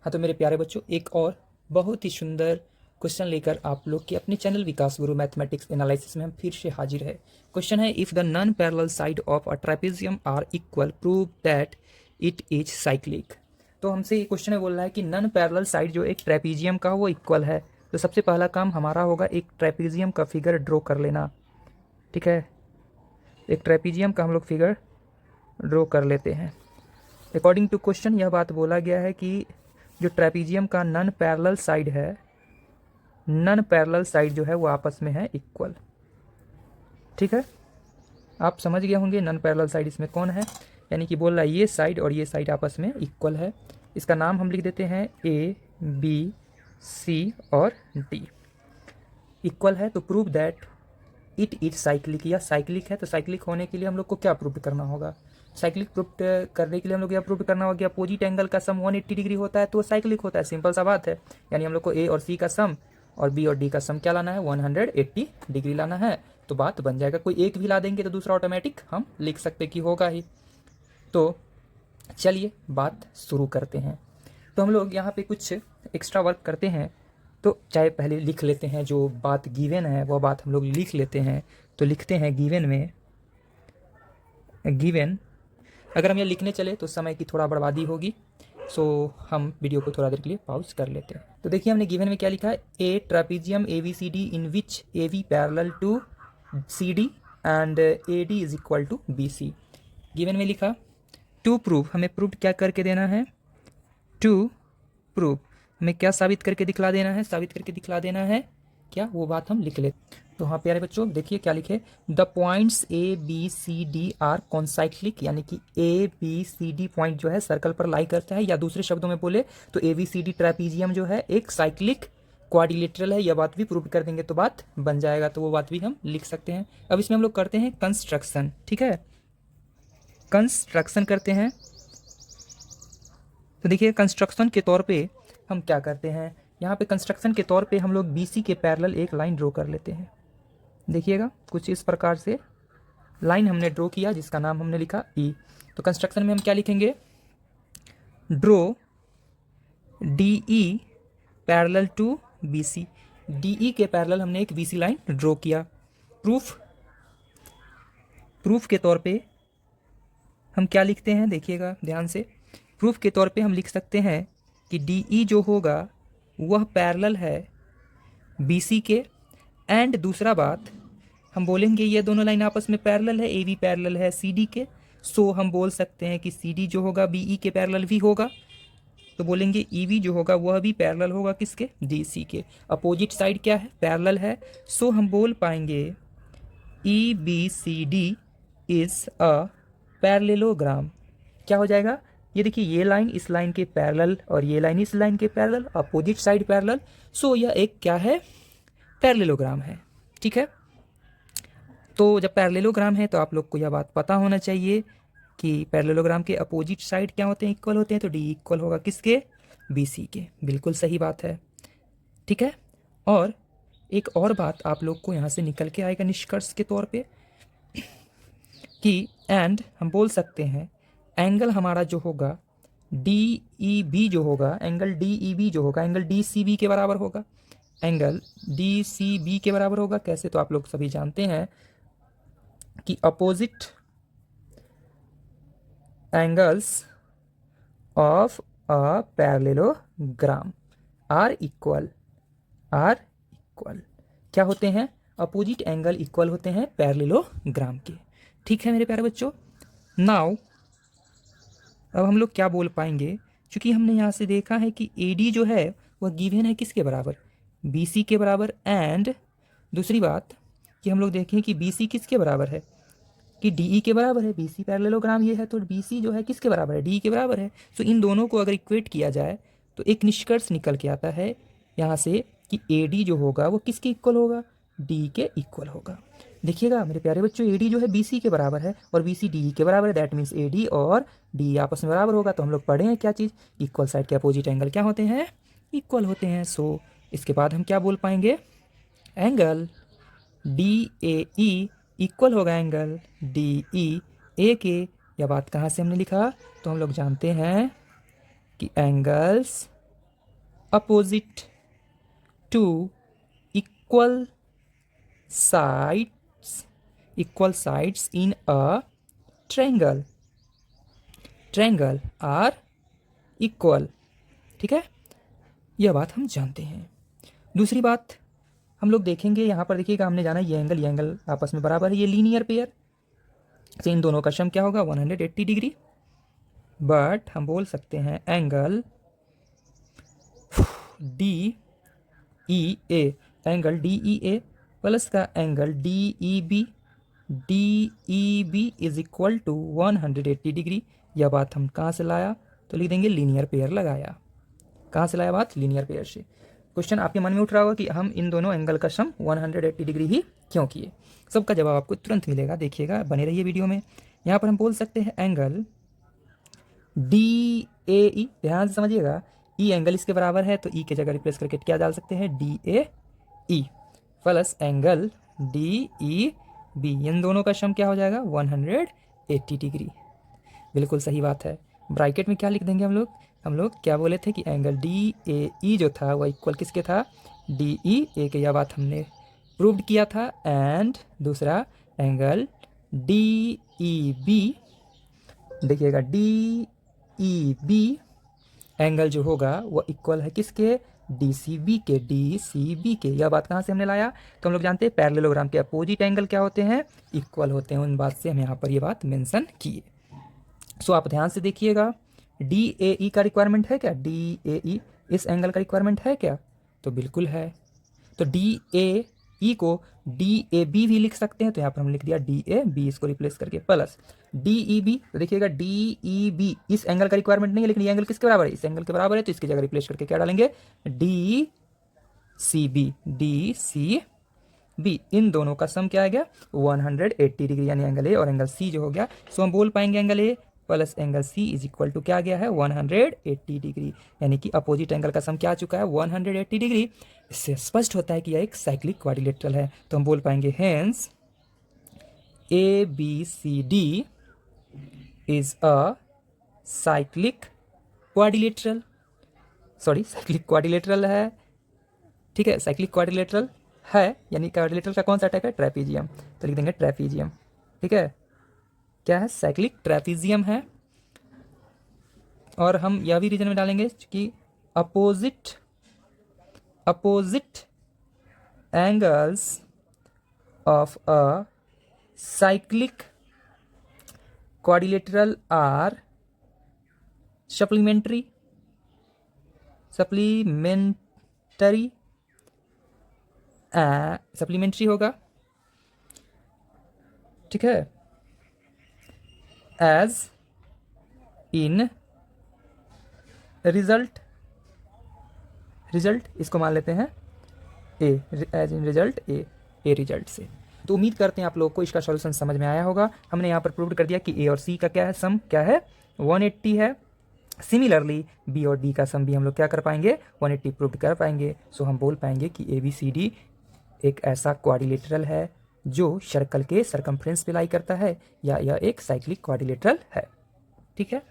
हाँ तो मेरे प्यारे बच्चों, एक और बहुत ही सुंदर क्वेश्चन लेकर आप लोग के अपने चैनल विकास गुरु मैथमेटिक्स एनालिसिस में हम फिर से हाजिर है। क्वेश्चन है, if the non parallel side of a trapezium are equal prove that it is cyclic. तो हमसे ये क्वेश्चन है, बोल रहा है कि नॉन पैरेलल साइड जो एक ट्रेपेजियम का वो इक्वल है। तो सबसे पहला काम हमारा होगा एक ट्रेपेजियम का फिगर ड्रॉ कर लेना। ठीक है, एक ट्रेपेजियम का हम लोग फिगर ड्रॉ कर लेते हैं। अकॉर्डिंग टू क्वेश्चन यह बात बोला गया है कि जो ट्रेपेजियम का नॉन पैरेलल साइड है, नॉन पैरेलल साइड जो है वो आपस में है इक्वल। ठीक है, आप समझ गए होंगे नॉन पैरेलल साइड इसमें कौन है, यानी कि बोल रहा है ये साइड और ये साइड आपस में इक्वल है। इसका नाम हम लिख देते हैं ए बी सी और डी। इक्वल है तो prove that it is cyclic, या साइक्लिक है तो साइक्लिक होने के लिए हम लोग को क्या प्रूव करना होगा। साइक्लिक प्रूव करने के लिए हम लोग क्या प्रूव करना होगा कि अपोजिट एंगल का सम 180 डिग्री होता है तो साइक्लिक होता है। सिंपल सा बात है, यानी हम लोग को ए और सी का सम और बी और डी का सम क्या लाना है, 180 डिग्री लाना है। तो बात बन जाएगा। कोई एक भी ला देंगे तो दूसरा ऑटोमेटिक हम लिख सकते कि होगा ही। तो चलिए बात शुरू करते हैं। तो हम लोग यहाँ पे कुछ एक्स्ट्रा वर्क करते हैं। तो चाहे पहले लिख लेते हैं, जो बात गिवन है वो बात हम लोग लिख लेते हैं। तो लिखते हैं गिवन में, गिवन अगर हम ये लिखने चले तो समय की थोड़ा बर्बादी होगी, सो हम वीडियो को थोड़ा देर के लिए पॉज कर लेते हैं। तो देखिए हमने गिवन में क्या लिखा है, a trapezium A B C D in which A B parallel to C D and A D is equal to B C. Given में लिखा टू प्रूव, हमें प्रूव क्या करके देना है, टू प्रूव हमें क्या साबित करके दिखला देना है, साबित करके दिखला देना है क्या, वो बात हम लिख लेते। तो हाँ प्यारे बच्चों देखिए क्या लिखे, the points A B C D are concyclic, यानी कि A B C D point जो है सर्कल पर लाई करता है, या दूसरे शब्दों में बोले तो A B C D trapezium जो है एक साइक्लिक क्वाड्रिलेटरल है। यह बात भी प्रूव कर देंगे तो बात बन जाएगा, तो वो बात भी हम लिख सकते हैं। अब इसमें हम लोग करते हैं कंस्ट्रक्शन। ठीक है, कंस्ट्रक्शन करते हैं। तो देखिए कंस्ट्रक्शन के तौर पे हम क्या करते हैं, यहाँ पे कंस्ट्रक्शन के तौर पे हम लोग BC के पैरेलल एक लाइन ड्रॉ कर लेते हैं। देखिएगा कुछ इस प्रकार से लाइन हमने ड्रॉ किया जिसका नाम हमने लिखा E। तो कंस्ट्रक्शन में हम क्या लिखेंगे, draw DE parallel to BC। DE के पैरेलल हमने एक BC लाइन ड्रॉ किया। प्रूफ के तौर पे हम क्या लिखते हैं, देखिएगा ध्यान से। प्रूफ के तौर पे हम लिख सकते हैं कि DE जो होगा वह पैरेलल है BC के, एंड दूसरा बात हम बोलेंगे ये दोनों लाइन आपस में पैरेलल है, AB पैरेलल है CD के, सो हम बोल सकते हैं कि CD जो होगा BE के पैरेलल भी होगा। तो बोलेंगे EB जो होगा वह भी पैरेलल होगा किसके, DC के। अपोजिट साइड क्या है, पैरेलल है, सो हम बोल पाएंगे EBCD इज अ पैरेललोग्राम। क्या हो जाएगा, ये देखिए ये लाइन इस लाइन के पैरेलल और ये लाइन इस लाइन के पैरेलल, अपोजिट साइड पैरेलल, सो यह एक क्या है, पैरेललोग्राम है। ठीक है, तो जब पैरेललोग्राम है तो आप लोग को यह बात पता होना चाहिए कि पैरेललोग्राम के अपोजिट साइड क्या होते हैं, इक्वल होते हैं। तो डी इक्वल होगा किसके, BC के। बिल्कुल सही बात है। ठीक है, और एक और बात आप लोग को यहाँ से निकल के आएगा निष्कर्ष के तौर पे कि एंड हम बोल सकते हैं एंगल हमारा जो होगा DEB जो होगा, एंगल DEB जो होगा एंगल DCB के बराबर होगा। एंगल DCB के बराबर होगा कैसे, तो आप लोग सभी जानते हैं कि opposite angles of a parallelogram are equal क्या होते हैं, अपोजिट एंगल इक्वल होते हैं पैरेललोग्राम के। ठीक है मेरे प्यारे बच्चों, नाउ अब हम लोग क्या बोल पाएंगे, क्योंकि हमने यहाँ से देखा है कि AD जो है वह गिवन है किसके बराबर, BC के बराबर, एंड दूसरी बात कि हम लोग देखें कि BC किसके बराबर है, कि DE के बराबर है। BC पैरेललोग्राम ये है तो BC जो है किसके बराबर है, DE के बराबर है। तो इन दोनों को अगर इक्वेट किया जाए तो एक निष्कर्ष निकल के आता है यहाँ से कि AD जो होगा वो किसके इक्वल होगा, D के इक्वल होगा। देखिएगा मेरे प्यारे बच्चों, AD जो है BC के बराबर है और BC DE के बराबर है, दैट मीन्स AD और DE आपस में बराबर होगा। तो हम लोग पढ़े हैं क्या चीज़, इक्वल साइड के अपोजिट एंगल क्या होते हैं, इक्वल होते हैं। सो इसके बाद हम क्या बोल पाएंगे, एंगल DAE इक्वल होगा एंगल DEA के। यह बात कहाँ से हमने लिखा, तो हम लोग जानते हैं कि angles opposite two equal sides in a triangle are equal। ठीक है, यह बात हम जानते हैं। दूसरी बात हम लोग देखेंगे, यहाँ पर देखिएगा हमने जाना ये एंगल आपस में बराबर है, ये लीनियर पेयर से इन दोनों का सम क्या होगा 180 डिग्री। बट हम बोल सकते हैं angle D E A, angle D E A plus का angle D E B is equal to 180 degree. यह बात हम कहाँ से लाया, तो लिख देंगे लीनियर पेयर लगाया। कहाँ से लाया बात, लीनियर पेयर से। क्वेश्चन आपके मन में उठ रहा होगा कि हम इन दोनों एंगल का सम 180 डिग्री ही क्यों किए। सबका जवाब आपको तुरंत मिलेगा, देखिएगा, बने रहिए वीडियो में। यहाँ पर हम बोल सकते हैं एंगल डी ए ई, ध्यान से समझिएगा, ई एंगल इसके बराबर है तो ई के जगह रिप्लेस करके क्या डाल सकते हैं D A E, plus angle D E B, इन दोनों का सम क्या हो जाएगा 180 डिग्री। बिल्कुल सही बात है। ब्रैकेट में क्या लिख देंगे हम लोग क्या बोले थे कि एंगल डी ए ई जो था वह इक्वल किसके था, डी ई ए के। यह बात हमने प्रूव्ड किया था। एंड दूसरा एंगल डी ई बी, देखिएगा डी ई बी एंगल जो होगा वह इक्वल है किसके, डी सी बी के। यह बात कहाँ से हमने लाया, तो हम लोग जानते हैं पैरेललोग्राम के अपोजिट एंगल क्या होते हैं, इक्वल होते हैं। उन बात से हम यहाँ पर ये बात मेंशन किए। सो आप ध्यान से देखिएगा, डी ए ई का रिक्वायरमेंट है क्या, डी ए ई इस एंगल का रिक्वायरमेंट है क्या, तो बिल्कुल है। तो डी ए ई को डी ए बी भी लिख सकते हैं, तो यहाँ पर हम लिख दिया डी ए बी, इसको रिप्लेस करके प्लस डी ई बी। तो देखिएगा डी ई बी इस एंगल का रिक्वायरमेंट नहीं है, लेकिन ये एंगल किसके बराबर है, इस एंगल के बराबर है, तो इसकी जगह रिप्लेस करके क्या डालेंगे डी सी बी। इन दोनों का सम क्या आ गया 180 डिग्री, यानी एंगल ए और एंगल सी जो हो गया। सो हम बोल पाएंगे angle A plus angle C is equal to क्या आ गया है 180 डिग्री, यानी कि अपोजिट एंगल का सम क्या आ चुका है 180 डिग्री। इससे स्पष्ट होता है कि यह एक साइक्लिक क्वाड्रिलेटरल है। तो हम बोल पाएंगे hence A B C D is a cyclic quadrilateral, cyclic quadrilateral है। ठीक है, साइक्लिक क्वाड्रिलेटरल है, यानी क्वाड्रिलेटरल का कौन सा टाइप है, ट्रेपीजियम। तो लिख देंगे ट्रेपीजियम। ठीक है, क्या है, साइक्लिक ट्रेपीजियम है। और हम यह भी रीजन में डालेंगे कि opposite angles of a cyclic quadrilateral are supplementary होगा। ठीक है, एज इन रिजल्ट इसको मान लेते हैं A, as in result A result से। तो उम्मीद करते हैं आप लोगों को इसका सॉल्यूशन समझ में आया होगा। हमने यहाँ पर प्रूव कर दिया कि ए और सी का क्या है, सम क्या है 180 है। सिमिलरली बी और डी का सम भी हम लोग क्या कर पाएंगे 180 प्रूव कर पाएंगे। सो हम बोल पाएंगे कि ए बी सी डी एक ऐसा क्वाड्रिलेटरल है जो सर्कल के सरकमफ्रेंस पे लाई करता है, या यह एक साइक्लिक क्वाड्रिलेटरल है। ठीक है।